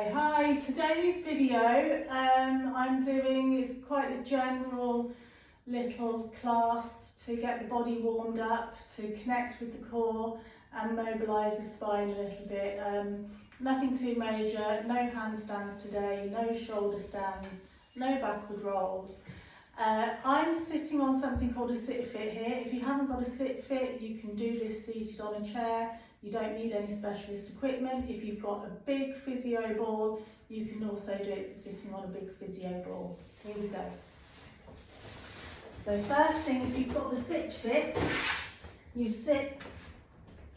Okay, hi. Today's video I'm doing is quite a general little class to get the body warmed up, to connect with the core and mobilise the spine a little bit. Nothing too major, no handstands today, no shoulder stands, no backward rolls. I'm sitting on something called a sit fit here. If you haven't got a sit fit, you can do this seated on a chair. You don't need any specialist equipment. If you've got a big physio ball, you can also do it sitting on a big physio ball. Here we go. So first thing, if you've got the sit fit, you sit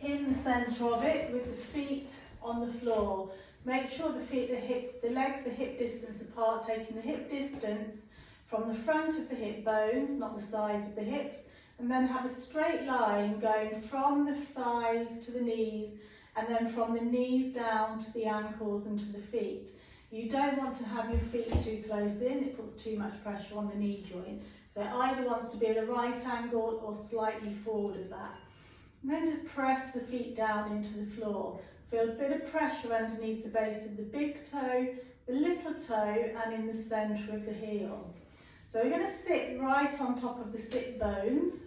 in the centre of it with the feet on the floor. Make sure the legs are hip distance apart, taking the hip distance from the front of the hip bones, not the sides of the hips, and then have a straight line going from the thighs to the knees, and then from the knees down to the ankles and to the feet. You don't want to have your feet too close in, it puts too much pressure on the knee joint. So it either wants to be at a right angle or slightly forward of that. And then just press the feet down into the floor. Feel a bit of pressure underneath the base of the big toe, the little toe, and in the centre of the heel. So we're going to sit right on top of the sit bones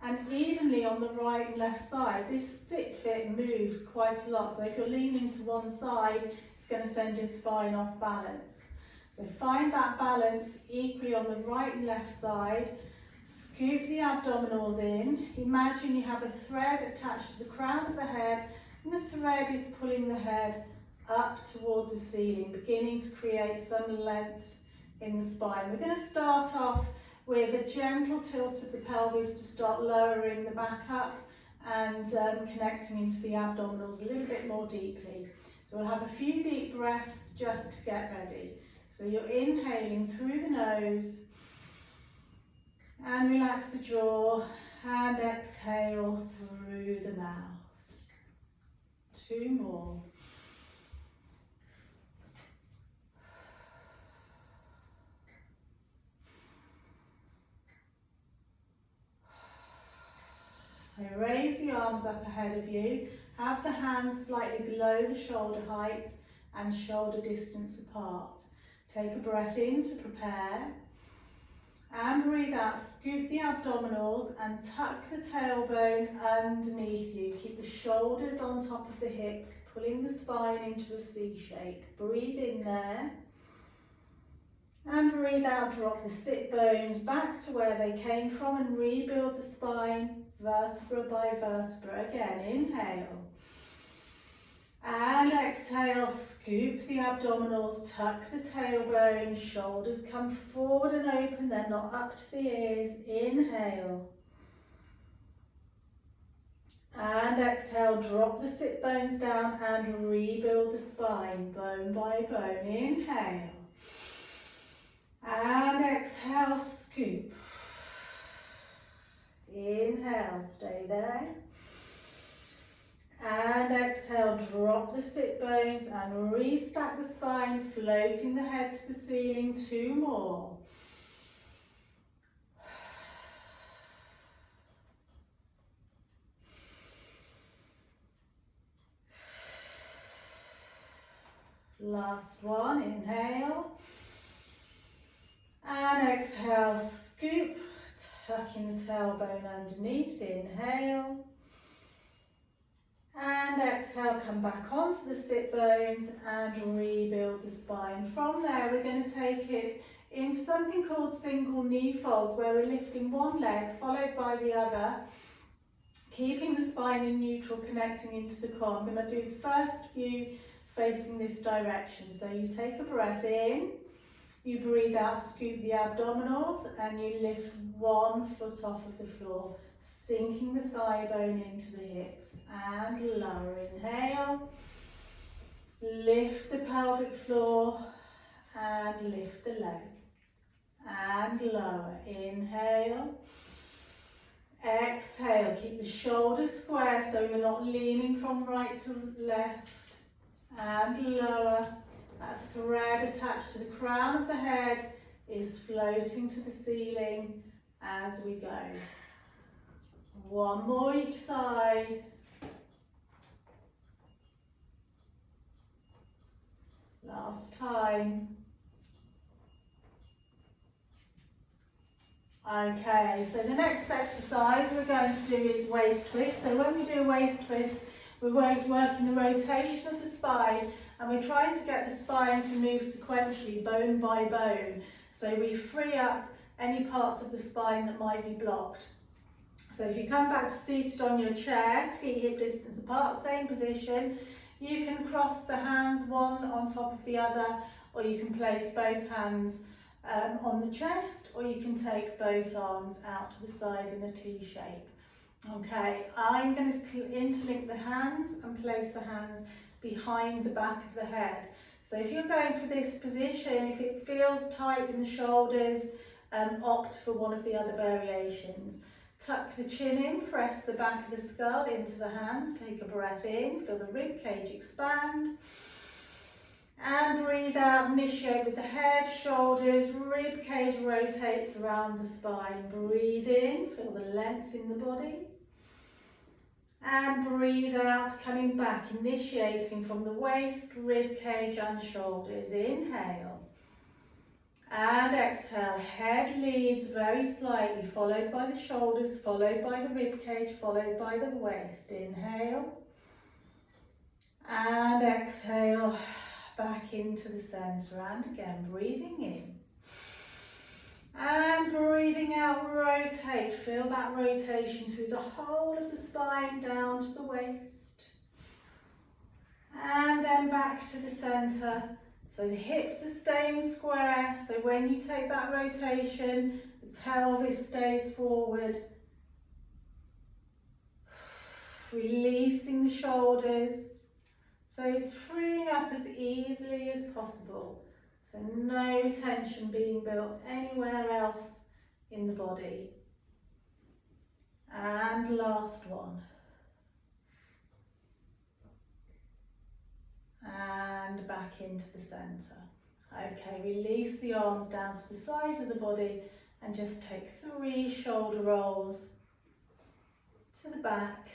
and evenly on the right and left side. This sit fit moves quite a lot, so if you're leaning to one side, it's going to send your spine off balance. So find that balance equally on the right and left side. Scoop the abdominals in. Imagine you have a thread attached to the crown of the head, and the thread is pulling the head up towards the ceiling, beginning to create some length in the spine. We're going to start off with a gentle tilt of the pelvis to start lowering the back up and connecting into the abdominals a little bit more deeply. So we'll have a few deep breaths just to get ready. So you're inhaling through the nose and relax the jaw, and exhale through the mouth. 2 more. So raise the arms up ahead of you, have the hands slightly below the shoulder height and shoulder distance apart. Take a breath in to prepare and breathe out. Scoop the abdominals and tuck the tailbone underneath you. Keep the shoulders on top of the hips, pulling the spine into a C shape. Breathe in there. And breathe out, drop the sit bones back to where they came from and rebuild the spine, vertebra by vertebra. Again, inhale. And exhale, scoop the abdominals, tuck the tailbone, shoulders come forward and open, they're not up to the ears. Inhale. And exhale, drop the sit bones down and rebuild the spine, bone by bone. Inhale. And exhale, scoop. Inhale, stay there. And exhale, drop the sit bones and restack the spine, floating the head to the ceiling. 2 more. Last one, inhale. And exhale, scoop, tucking the tailbone underneath, inhale. And exhale, come back onto the sit bones and rebuild the spine. From there, we're going to take it into something called single knee folds, where we're lifting one leg followed by the other, keeping the spine in neutral, connecting into the core. I'm going to do the first few facing this direction. So you take a breath in. You breathe out, scoop the abdominals, and you lift 1 foot off of the floor, sinking the thigh bone into the hips, and lower. Inhale, lift the pelvic floor, and lift the leg, and lower. Inhale, exhale, keep the shoulders square so you're not leaning from right to left, and lower. That thread attached to the crown of the head is floating to the ceiling as we go. 1 more each side. Last time. Okay, so the next exercise we're going to do is waist twist. So when we do a waist twist, we're working the rotation of the spine, and we're trying to get the spine to move sequentially, bone by bone. So we free up any parts of the spine that might be blocked. So if you come back to seated on your chair, feet hip distance apart, same position, you can cross the hands one on top of the other, or you can place both hands on the chest, or you can take both arms out to the side in a T shape. Okay, I'm going to interlink the hands and place the hands behind the back of the head. So if you're going for this position, if it feels tight in the shoulders, opt for one of the other variations. Tuck the chin in, press the back of the skull into the hands, take a breath in, feel the rib cage expand. And breathe out, initiate with the head, shoulders, rib cage rotates around the spine. Breathe in, feel the length in the body. And breathe out, coming back, initiating from the waist, rib cage and shoulders. Inhale. And exhale, head leads very slightly, followed by the shoulders, followed by the rib cage, followed by the waist. Inhale. And exhale. Back into the centre, and again breathing in and breathing out, rotate, feel that rotation through the whole of the spine down to the waist, and then back to the centre. So the hips are staying square, so when you take that rotation, the pelvis stays forward, releasing the shoulders. So it's freeing up as easily as possible. So no tension being built anywhere else in the body. And last one. And back into the centre. Okay, release the arms down to the sides of the body and just take 3 shoulder rolls to the back.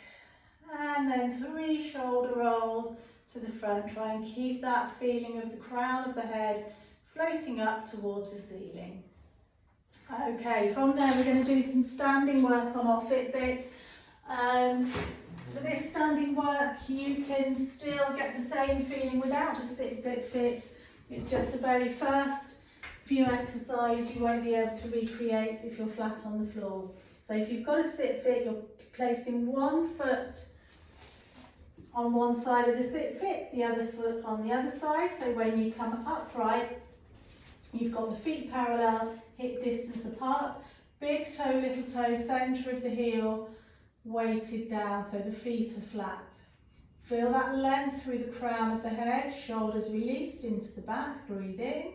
And then 3 shoulder rolls to the front. Try and keep that feeling of the crown of the head floating up towards the ceiling. Okay, from there we're going to do some standing work on our Fitbit. For this standing work you can still get the same feeling without a Fitbit fit. It's just the very first few exercises you won't be able to recreate if you're flat on the floor. So if you've got a sit fit, you're placing one foot on one side of the sit fit, the other foot on the other side. So when you come upright, you've got the feet parallel, hip distance apart, big toe, little toe, centre of the heel, weighted down so the feet are flat. Feel that length through the crown of the head, shoulders released into the back, breathe in,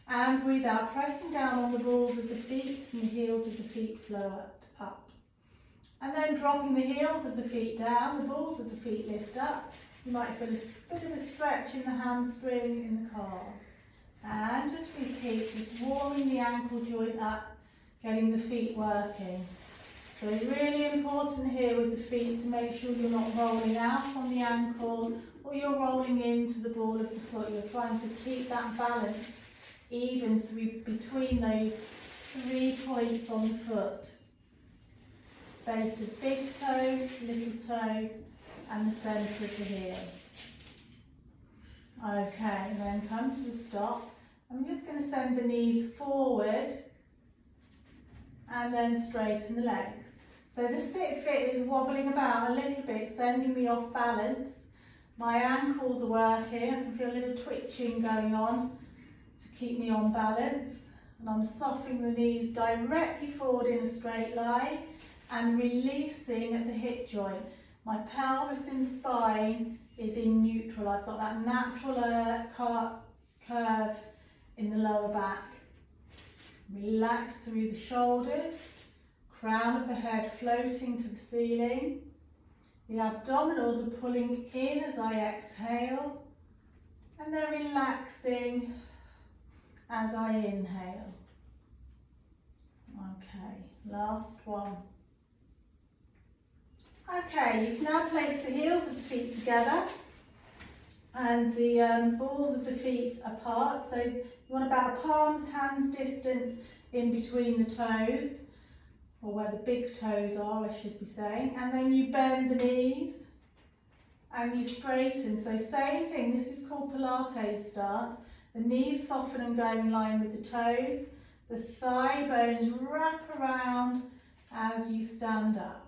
and breathe out, pressing down on the balls of the feet and the heels of the feet flow up. And then dropping the heels of the feet down, the balls of the feet lift up. You might feel a bit of a stretch in the hamstring, in the calves. And just repeat, just warming the ankle joint up, getting the feet working. So really important here with the feet to make sure you're not rolling out on the ankle or you're rolling into the ball of the foot. You're trying to keep that balance even between those 3 points on the foot. Base of big toe, little toe, and the centre of the heel. Okay, and then come to a stop. I'm just going to send the knees forward and then straighten the legs. So the sit fit is wobbling about a little bit, sending me off balance. My ankles are working, I can feel a little twitching going on to keep me on balance. And I'm softening the knees directly forward in a straight line and releasing at the hip joint. My pelvis and spine is in neutral. I've got that natural curve in the lower back. Relax through the shoulders, crown of the head floating to the ceiling. The abdominals are pulling in as I exhale, and they're relaxing as I inhale. Okay, last one. Okay, you can now place the heels of the feet together and the balls of the feet apart. So you want about a palm's hands distance in between the toes, or where the big toes are, I should be saying. And then you bend the knees and you straighten. So same thing, this is called pilates stance. The knees soften and go in line with the toes. The thigh bones wrap around as you stand up.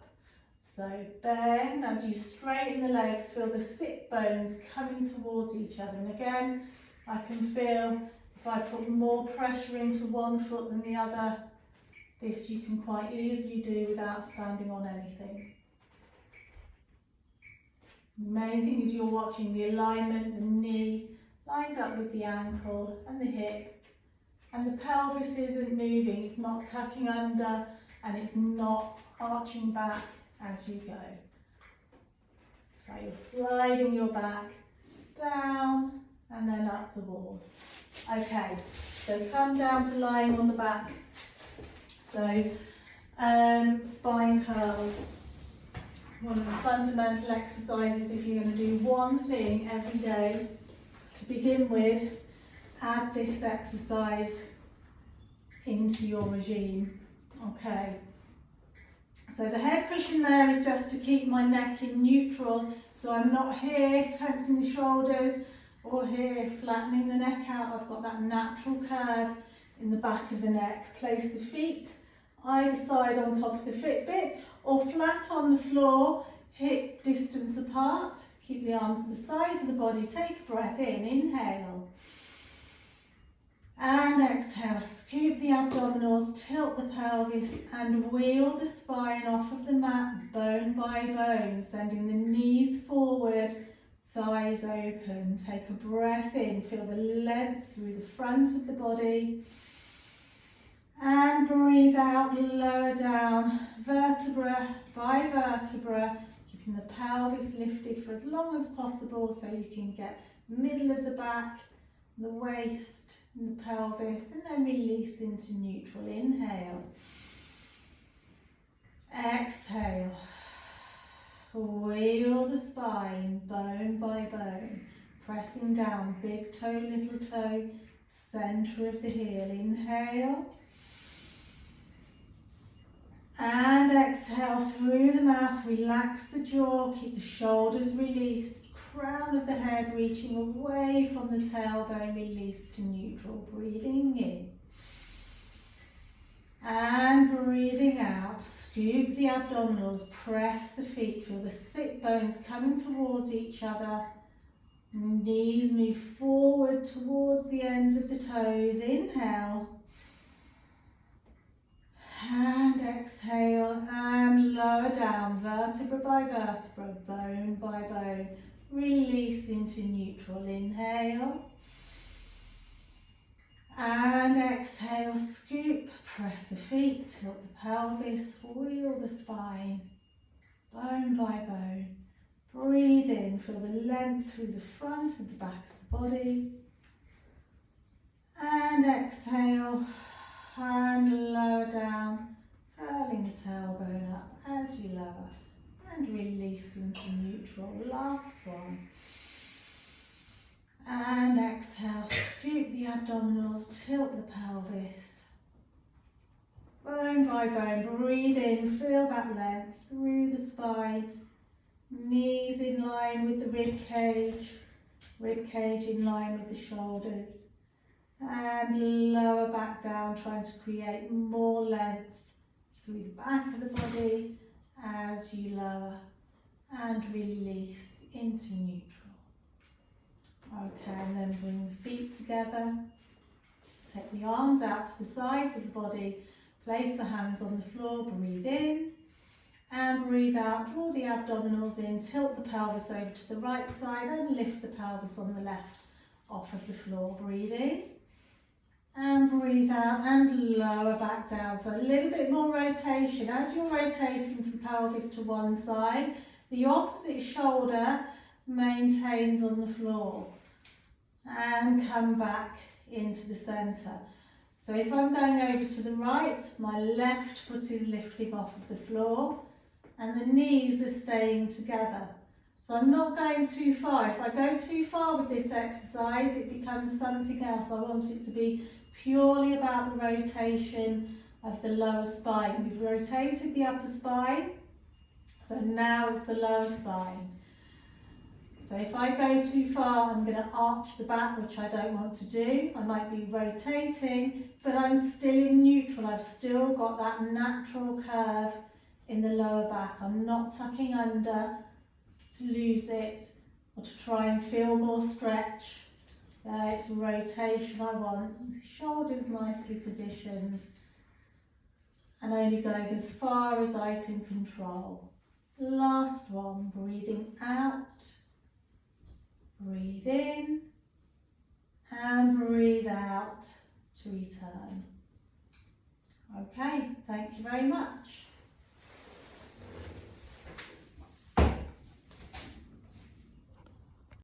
So bend, as you straighten the legs, feel the sit bones coming towards each other. And again, I can feel if I put more pressure into one foot than the other, this you can quite easily do without standing on anything. The main thing is you're watching the alignment, the knee lines up with the ankle and the hip, and the pelvis isn't moving, it's not tucking under and it's not arching back as you go. So you're sliding your back down and then up the wall. Okay, so come down to lying on the back. So spine curls. One of the fundamental exercises, if you're going to do one thing every day, to begin with, add this exercise into your regime. Okay. So the head cushion there is just to keep my neck in neutral, so I'm not here tensing the shoulders or here flattening the neck out. I've got that natural curve in the back of the neck. Place the feet either side on top of the Fitbit or flat on the floor, hip distance apart. Keep the arms at the sides of the body. Take a breath in, inhale. And exhale, scoop the abdominals, tilt the pelvis and wheel the spine off of the mat bone by bone, sending the knees forward, thighs open. Take a breath in, feel the length through the front of the body. And breathe out, lower down, vertebra by vertebra, keeping the pelvis lifted for as long as possible so you can get middle of the back, the waist, and the pelvis, and then release into neutral. Inhale. Exhale. Wheel the spine, bone by bone, pressing down, big toe, little toe, centre of the heel. Inhale. And exhale through the mouth, relax the jaw, keep the shoulders released, crown of the head reaching away from the tailbone, release to neutral, breathing in. And breathing out, scoop the abdominals, press the feet, feel the sit bones coming towards each other. Knees move forward towards the ends of the toes, inhale. And exhale and lower down, vertebra by vertebra, bone by bone. Release into neutral. Inhale. And exhale, scoop, press the feet, tilt the pelvis, wheel the spine, bone by bone. Breathe in, feel the length through the front and the back of the body. And exhale. And lower down, curling the tailbone up as you lower, and release into neutral. Last one. And exhale, scoop the abdominals, tilt the pelvis. Bone by bone, breathe in, feel that length through the spine. Knees in line with the rib cage in line with the shoulders. And lower back down, trying to create more length through the back of the body as you lower and release into neutral. Okay, and then bring the feet together. Take the arms out to the sides of the body, place the hands on the floor, breathe in and breathe out. Draw the abdominals in, tilt the pelvis over to the right side and lift the pelvis on the left off of the floor. Breathe in. And breathe out and lower back down. So a little bit more rotation. As you're rotating the pelvis to one side, the opposite shoulder maintains on the floor. And come back into the centre. So if I'm going over to the right, my left foot is lifting off of the floor and the knees are staying together. So I'm not going too far. If I go too far with this exercise, it becomes something else. I want it to be purely about the rotation of the lower spine. We've rotated the upper spine, so now it's the lower spine. So if I go too far, I'm going to arch the back, which I don't want to do. I might be rotating, but I'm still in neutral. I've still got that natural curve in the lower back. I'm not tucking under to lose it or to try and feel more stretch. It's rotation I want. Shoulders nicely positioned and only going as far as I can control. Last one, breathing out, breathe in and breathe out to return. Okay, thank you very much.